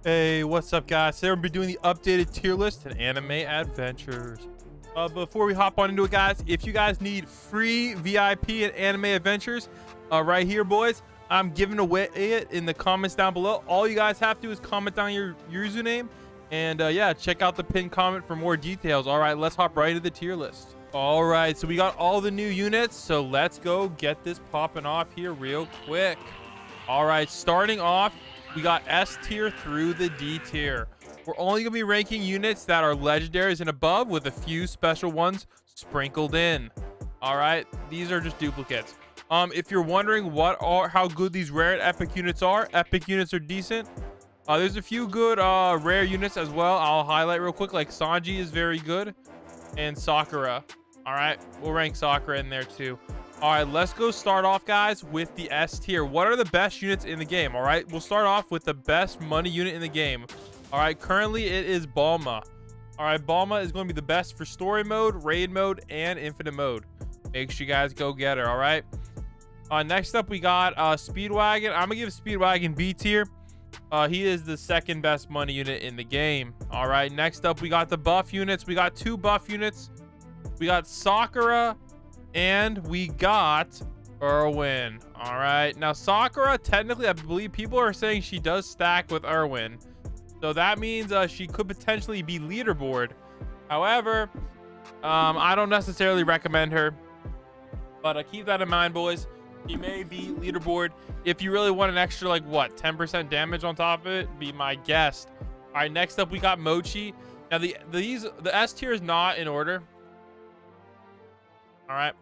Hey, what's up, guys? Today we'll be doing the updated tier list and anime adventures. Before we hop on into it, guys, if you guys need free VIP and anime adventures, right here, boys, I'm giving away it in the comments down below. All you guys have to do is comment down your username, and yeah, check out the pinned comment for more details. All right, let's hop right into the tier list. All right, so we got all the new units, so let's go get this popping off here real quick. All right, starting off, we got S tier through the D tier. We're only gonna be ranking units that are legendaries and above, with a few special ones sprinkled in. All right, these are just duplicates. If you're wondering how good these rare and epic units are, epic units are decent. There's a few good rare units as well. I'll highlight real quick, like Sanji is very good, and Sakura. All right, we'll rank Sakura in there too. All right, let's go start off, guys, with the S tier. What are the best units in the game? All right, we'll start off with the best money unit in the game. All right, currently it is Bulma. All right, Bulma is going to be the best for story mode, raid mode, and infinite mode. Make sure you guys go get her. All right. Next up, we got Speedwagon. I'm gonna give Speedwagon B tier. He is the second best money unit in the game. All right, next up, we got the buff units. We got two buff units. We got Sakura, and we got Erwin. All right, now Sakura, technically, I believe people are saying she does stack with Erwin, so that means she could potentially be leaderboard. However, I don't necessarily recommend her, but keep that in mind, boys. She may be leaderboard. If you really want an extra, like, what, 10% damage on top of it, be my guest. All right, next up, we got Mochi. Now the S tier is not in order. All right,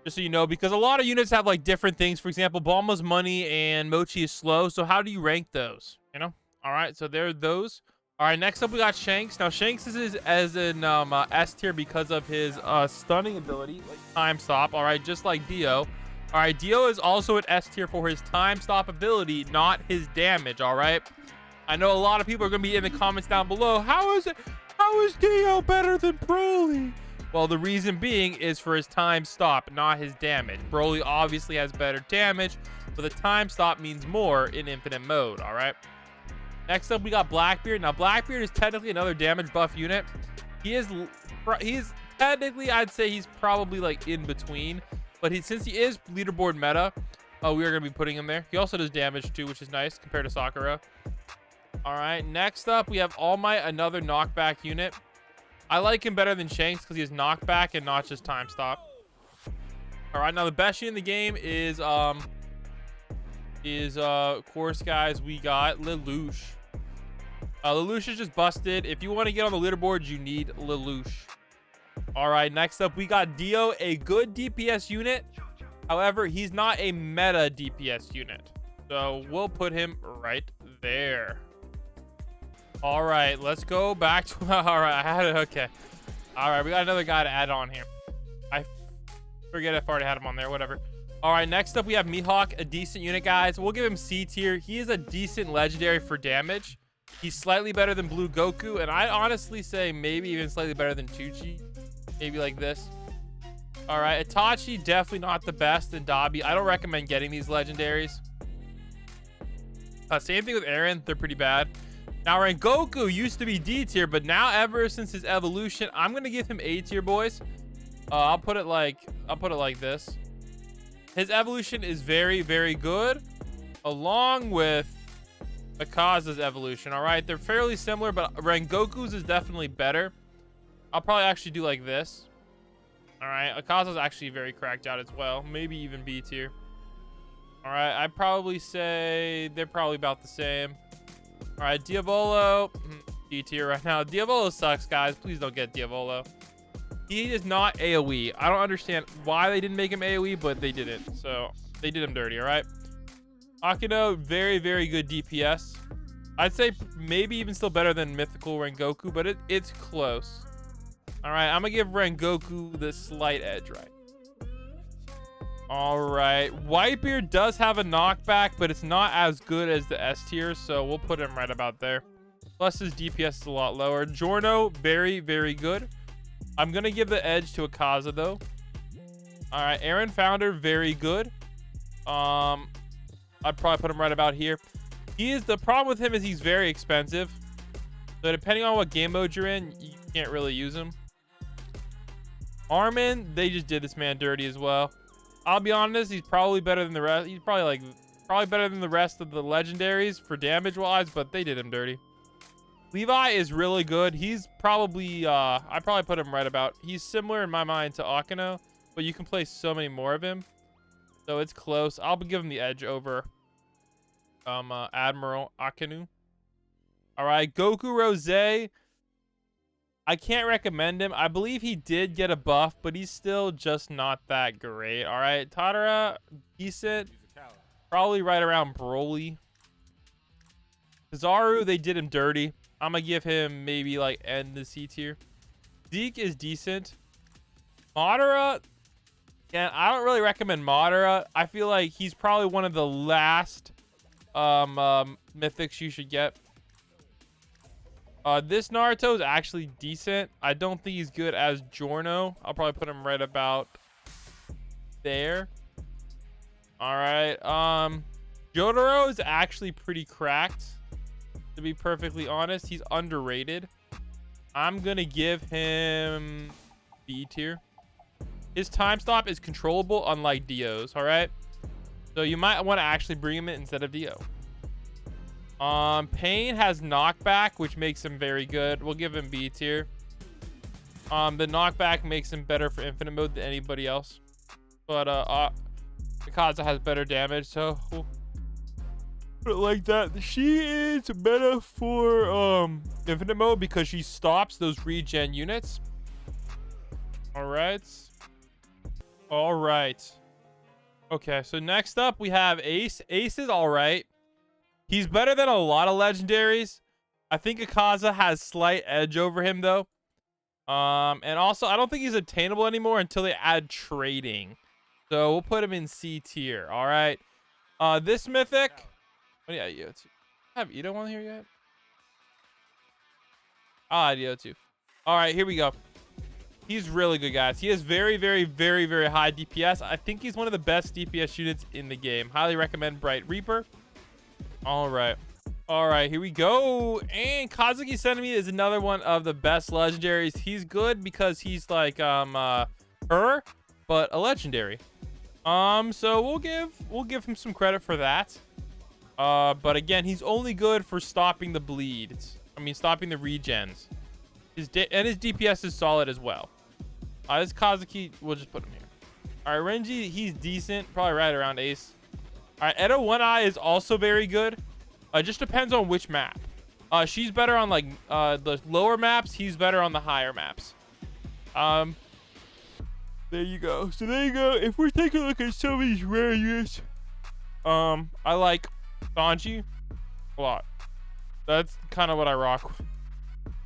just so you know, because a lot of units have like different things. For example, Bulma's money and Mochi is slow. So how do you rank those? You know? All right, so there are those. All right, next up we got Shanks. Now Shanks is as in S tier because of his stunning ability, like time stop. All right, just like Dio. All right, Dio is also an S tier for his time stop ability, not his damage. All right, I know a lot of people are gonna be in the comments down below. How is Dio better than Broly? Well, the reason being is for his time stop, not his damage. Broly obviously has better damage, but the time stop means more in infinite mode. All right. Next up, we got Blackbeard. Now, Blackbeard is technically another damage buff unit. He's technically, I'd say he's probably like in between, but since he is leaderboard meta, we are gonna be putting him there. He also does damage too, which is nice compared to Sakura. All right. Next up, we have All Might, another knockback unit. I like him better than Shanks because he has knockback and not just time stop. All right, now the best unit in the game is of course, guys, we got Lelouch. Lelouch is just busted. If you want to get on the leaderboard, you need Lelouch. All right, next up, we got Dio, a good DPS unit. However, he's not a meta DPS unit, so we'll put him right there. All right, let's go back to all right, I had it. Okay, all right, we got another guy to add on here. I forget if I already had him on there, whatever. All right, next up we have Mihawk, a decent unit, guys. We'll give him C tier. He is a decent legendary for damage. He's slightly better than Blue Goku, and I honestly say maybe even slightly better than Tucci, maybe like this. All right, Itachi, definitely not the best, and Dabi, I don't recommend getting these legendaries. Same thing with Eren, they're pretty bad. Now, Rengoku used to be D tier, but now ever since his evolution, I'm gonna give him A tier, boys. I'll put it like this. His evolution is very, very good, along with Akaza's evolution. All right, they're fairly similar, but Rengoku's is definitely better. I'll probably actually do like this. All right, Akaza's actually very cracked out as well, maybe even B tier. All right, I'd probably say they're probably about the same. All right, Diavolo, D tier right now. Diavolo sucks, guys. Please don't get Diavolo. He is not AoE. I don't understand why they didn't make him AoE, but they didn't. So they did him dirty, all right? Akino, very, very good DPS. I'd say maybe even still better than Mythical Rengoku, but it's close. All right, I'm going to give Rengoku the slight edge, right? All right, Whitebeard does have a knockback, but it's not as good as the S tier, so we'll put him right about there. Plus his DPS is a lot lower. Giorno, very, very good. I'm gonna give the edge to Akaza though. All right, Aaron Founder, very good. I'd probably put him right about here. The problem with him is he's very expensive. So depending on what game mode you're in, you can't really use him. Armin, they just did this man dirty as well. I'll be honest, he's probably better than the rest. He's probably better than the rest of the legendaries for damage wise, but they did him dirty. Levi is really good. He's probably I probably put him right about. He's similar in my mind to Akano, but you can play so many more of him. So it's close. I'll give him the edge over Admiral Akanu. All right, Goku Rose. I can't recommend him. I believe he did get a buff, but he's still just not that great. All right, Tadara, decent. Probably right around Broly. Kizaru, they did him dirty. I'm going to give him maybe like end the C tier. Zeke is decent. Madara, again, I don't really recommend Madara. I feel like he's probably one of the last mythics you should get. This Naruto is actually decent. I don't think he's good as Giorno. I'll probably put him right about there. All right. Jotaro is actually pretty cracked. To be perfectly honest, he's underrated. I'm going to give him B tier. His time stop is controllable, unlike Dio's. All right. So you might want to actually bring him in instead of Dio. Pain has knockback, which makes him very good. We'll give him B tier. The knockback makes him better for infinite mode than anybody else. But Akaza has better damage, so we'll put it like that. She is better for infinite mode because she stops those regen units. All right. Okay, so next up we have Ace. Ace is all right. He's better than a lot of legendaries. I think Akaza has slight edge over him though. And also I don't think he's attainable anymore until they add trading. So we'll put him in C tier. All right. This mythic. Oh yeah, Io2. I have Ito on here yet? Ah, Io2. All right, here we go. He's really good, guys. He has very, very, very, very high DPS. I think he's one of the best DPS units in the game. Highly recommend Bright Reaper. All right, here we go. And Kazuki Senimi is another one of the best legendaries. He's good because he's like but a legendary. So we'll give him some credit for that. But again, he's only good for stopping the bleeds. I mean, stopping the regens. His DPS is solid as well. This Kazuki, we'll just put him here. All right, Renji, he's decent, probably right around Ace. All right, Edo One Eye is also very good. It just depends on which map. She's better on like the lower maps. He's better on the higher maps. There you go. So there you go. If we're taking a look at some of these rare units, I like Sanji a lot. That's kind of what I rock with.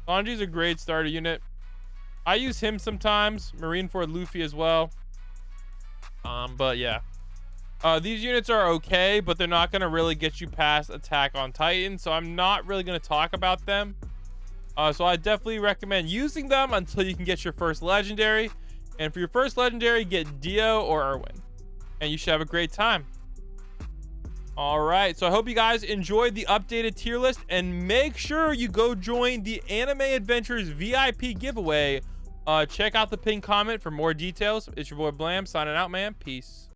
Sanji's a great starter unit. I use him sometimes. Marineford Luffy as well. But yeah. These units are okay, but they're not going to really get you past Attack on Titan, so I'm not really going to talk about them. So I definitely recommend using them until you can get your first legendary. And for your first legendary, get Dio or Erwin. And you should have a great time. All right, so I hope you guys enjoyed the updated tier list, and make sure you go join the Anime Adventures VIP giveaway. Check out the pinned comment for more details. It's your boy Blam signing out, man. Peace.